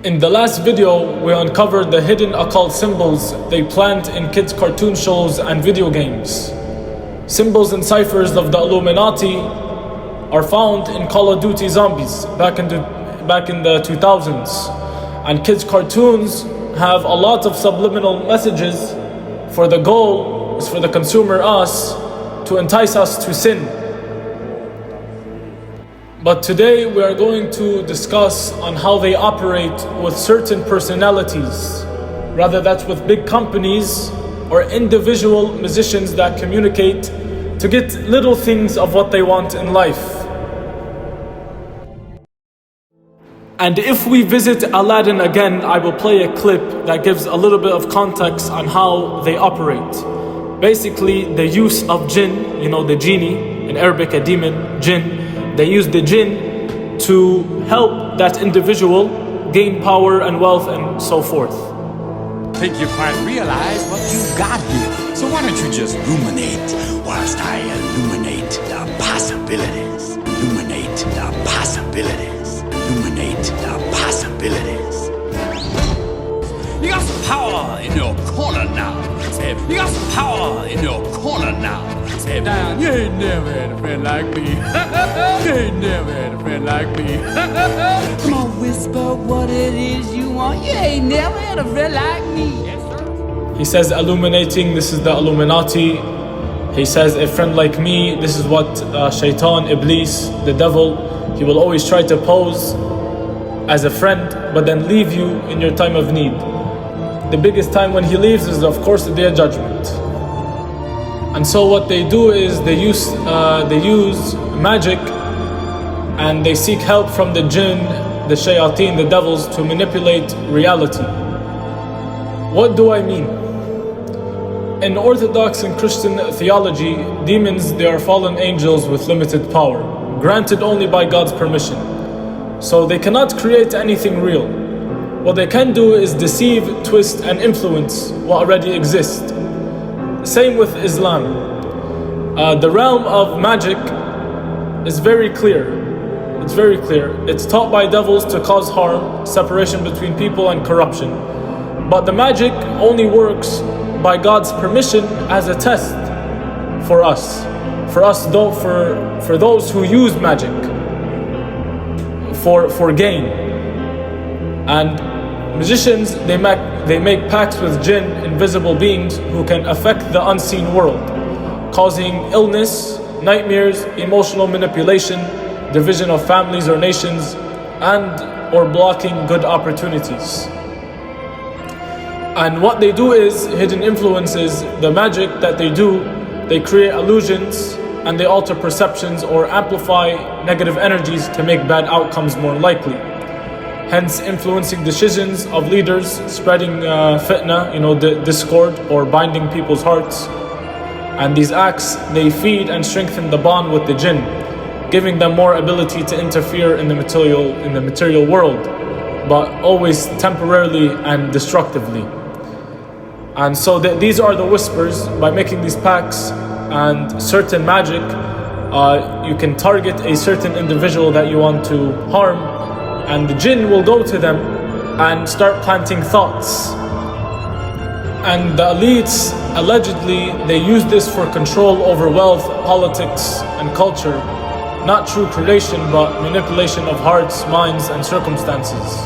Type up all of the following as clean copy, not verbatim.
In the last video, we uncovered the hidden occult symbols they plant in kids' cartoon shows and video games. Symbols and ciphers of the Illuminati are found in Call of Duty Zombies back in the 2000s. And kids' cartoons have a lot of subliminal messages. For the goal is for the consumer, us, to entice us to sin. But today we are going to discuss on how they operate with certain personalities. Rather, that's with big companies or individual musicians that communicate to get little things of what they want in life. And if we visit Aladdin again, I will play a clip that gives a little bit of context on how they operate. Basically, the use of jinn, the genie, in Arabic a demon, jinn. They use the jinn to help that individual gain power and wealth and so forth. Think you quite realize what you've got here. So why don't you just ruminate whilst I illuminate the possibilities. Illuminate the possibilities. Illuminate the possibilities. You got some power in your corner now. You got some power in your corner now. Down, you ain't never had a friend like me. You ain't never had a friend like me. Come on, whisper what it is you want. You ain't never had a friend like me. Yes, sir. He says illuminating, this is the Illuminati. He says a friend like me, this is what Shaitan, Iblis, the devil, he will always try to pose as a friend, but then leave you in your time of need. The biggest time when he leaves is, of course, the Day of Judgment. And so what they do is they use magic, and they seek help from the jinn, the shayateen, the devils, to manipulate reality. What do I mean? In Orthodox and Christian theology, demons, they are fallen angels with limited power, granted only by God's permission. So they cannot create anything real. What they can do is deceive, twist, and influence what already exists. Same with Islam. The realm of magic is very clear. It's very clear. It's taught by devils to cause harm, separation between people, and corruption. But the magic only works by God's permission as a test for us. For those who use magic for gain. And magicians, they make pacts with jinn, invisible beings who can affect the unseen world, causing illness, nightmares, emotional manipulation, division of families or nations, or blocking good opportunities. And what they do is hidden influences. The magic that they do, they create illusions and they alter perceptions or amplify negative energies to make bad outcomes more likely. Hence influencing decisions of leaders, spreading fitna, discord, or binding people's hearts. And these acts, they feed and strengthen the bond with the jinn, giving them more ability to interfere in the material world, but always temporarily and destructively. And so these are the whispers. By making these pacts and certain magic, you can target a certain individual that you want to harm, and the jinn will go to them and start planting thoughts. And the elites, allegedly, they use this for control over wealth, politics, and culture. Not true creation, but manipulation of hearts, minds, and circumstances.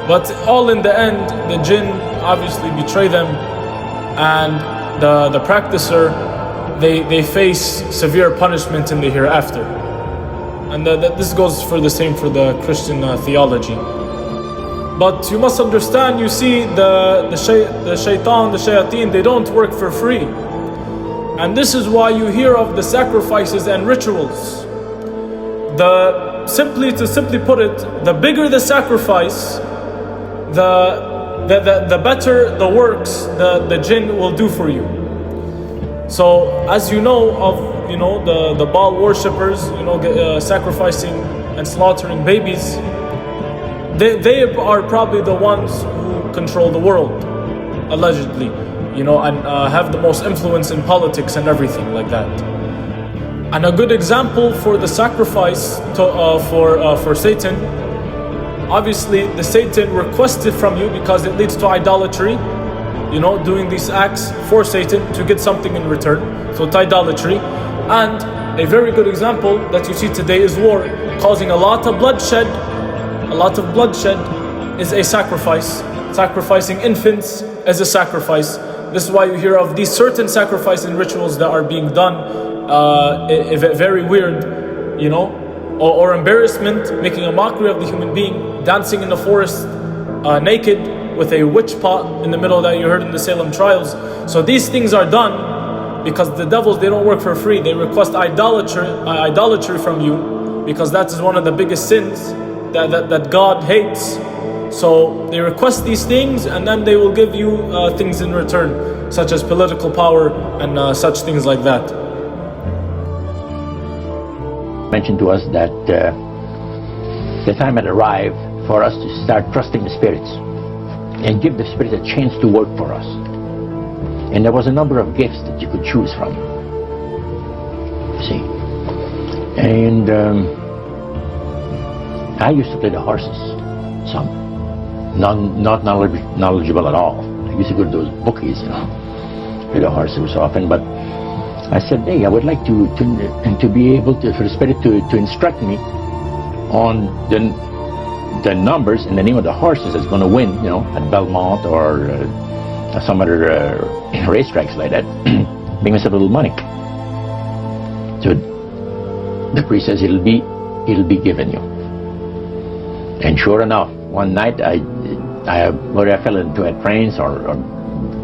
But all in the end, the jinn obviously betray them, and the practicer, they face severe punishment in the hereafter. And this goes for the same for the Christian theology. But you must understand, you see, the shaitan, the shayateen, they don't work for free. And this is why you hear of the sacrifices and rituals. Simply put it, the bigger the sacrifice, the better the works the jinn will do for you. So as you know of the Baal worshippers, sacrificing and slaughtering babies, they are probably the ones who control the world, allegedly, and have the most influence in politics and everything like that. And a good example for the sacrifice for Satan obviously the Satan requested from you because it leads to idolatry, doing these acts for Satan to get something in return. So it's idolatry. And a very good example that you see today is war, causing a lot of bloodshed. A lot of bloodshed is a sacrifice. Sacrificing infants is a sacrifice. This is why you hear of these certain sacrifice and rituals that are being done, very weird, or embarrassment, making a mockery of the human being, dancing in the forest naked with a witch pot in the middle that you heard in the Salem trials. So these things are done because the devils, they don't work for free. They request idolatry from you, because that is one of the biggest sins that God hates. So they request these things, and then they will give you things in return, such as political power and such things like that. Mentioned to us that the time had arrived for us to start trusting the spirits and give the spirits a chance to work for us. And there was a number of gifts that you could choose from. See, and I used to play the horses, some. Not knowledgeable at all. I used to go to those bookies, play the horses often. But I said, hey, I would like to be able to, for the spirit to instruct me on the numbers and the name of the horses that's going to win, at Belmont or some other racetracks like that. Make myself a little money. So the priest says it'll be given you. And sure enough, one night whether I fell into a trance or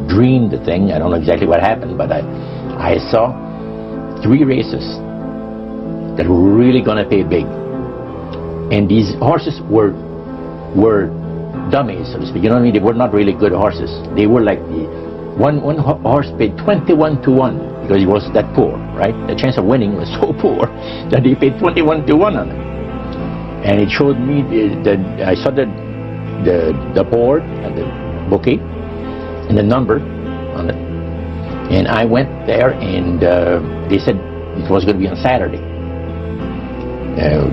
dreamed the thing, I don't know exactly what happened, but I saw 3 races that were really going to pay big. And these horses were dummies, so to speak. You know what I mean? They were not really good horses. They were like one horse paid 21 to 1 because he was that poor, right? The chance of winning was so poor that he paid 21 to 1 on it. And it showed me I saw the board and the bouquet and the number on it. And I went there, and they said it was going to be on Saturday.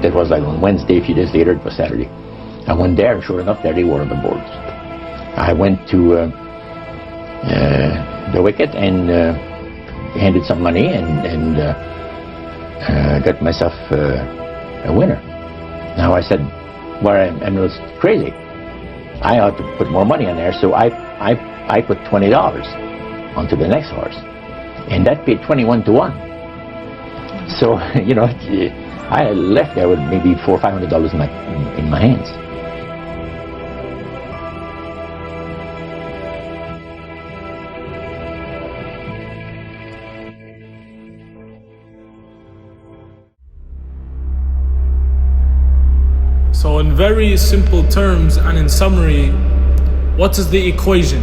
That was like on Wednesday. A few days later, it was Saturday. I went there, and sure enough, there they were on the boards. I went to the wicket and handed some money and got myself a winner. Now I said, well, I'm a little crazy. I ought to put more money on there, so I put $20 onto the next horse, and that paid 21 to 1. So I left there with maybe $400 or $500 in my hands. So in very simple terms and in summary, what is the equation?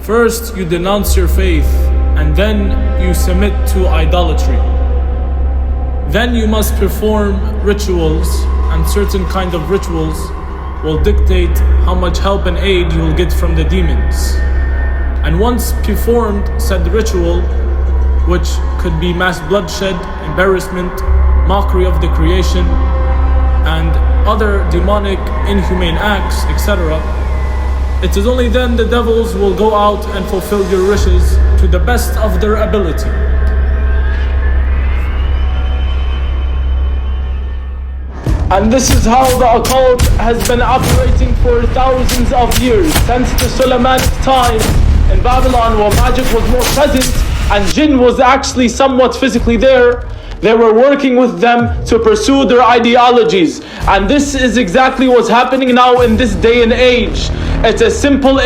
First, you denounce your faith, and then you submit to idolatry. Then you must perform rituals, and certain kind of rituals will dictate how much help and aid you will get from the demons. And once performed said ritual, which could be mass bloodshed, embarrassment, mockery of the creation, and other demonic, inhumane acts, etc., it is only then the devils will go out and fulfill your wishes to the best of their ability. And this is how the occult has been operating for thousands of years, since the Solomonic time in Babylon, where magic was more present and jinn was actually somewhat physically there. They were working with them to pursue their ideologies. And this is exactly what's happening now in this day and age. It's a simple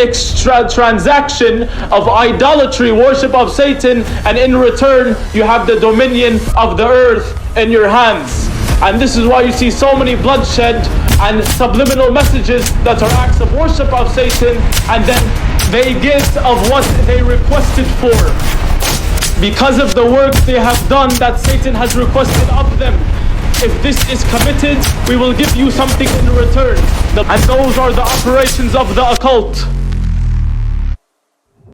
transaction of idolatry, worship of Satan, and in return you have the dominion of the earth in your hands. And this is why you see so many bloodshed and subliminal messages that are acts of worship of Satan, and then they get of what they requested for, because of the work they have done that Satan has requested of them. If this is committed, we will give you something in return. And those are the operations of the occult.